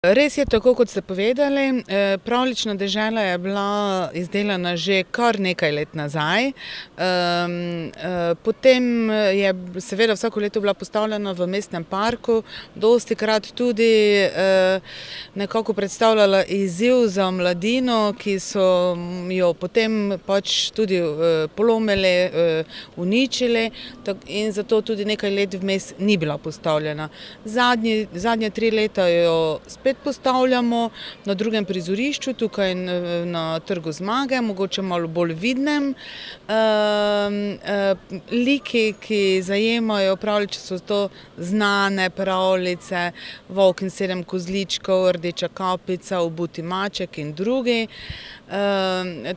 Res je tako, kot ste povedali, pravljična dežela je bila izdelana že kar nekaj let nazaj. Potem je seveda vsako leto bila postavljena v mestnem parku, dostikrat tudi nekako predstavljala izziv za mladino, ki so jo potem pač tudi polomili, uničili in zato tudi nekaj let vmes ni bila postavljena. Zadnja 3 leta jo spet postavljamo na drugem prizorišču, tukaj na Trgu zmage, mogoče malo bolj vidnem. Liki, ki zajemajo pravljice, so to znane pravljice, Volk in 7 kozličkov, Rdeča kapica, Obuti maček in drugi.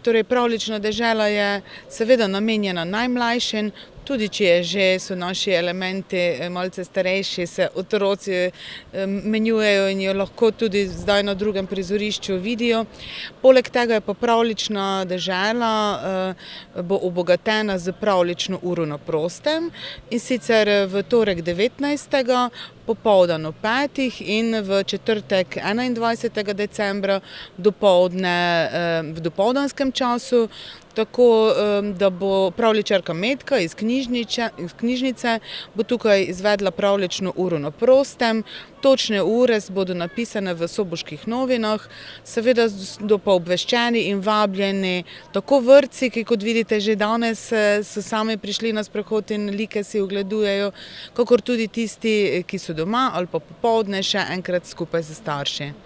Torej pravljična dežela je seveda namenjena najmlajšim, tudi če so naši elementi malce starejši, se otroci menjujejo in jo lahko tudi zdaj na drugem prizorišču vidijo. Poleg tega je pa pravljična dežela bo obogatena s pravljično uro na prostem, in sicer v torek 19. popoldan ob 5. in v četrtek 21. decembra dopoldne v dopoldanskem času, tako da bo pravljičarka Metka iz knjižnice bo tukaj izvedla pravljično uro na prostem. Točne ure bodo napisane v Soboških novinah, seveda bodo pa obveščeni in vabljeni tako vrtci, ki kot vidite že danes so sami prišli na sprehod in like si ogledujejo, kakor tudi tisti, ki so doma ali pa popoldne še enkrat skupaj s starši.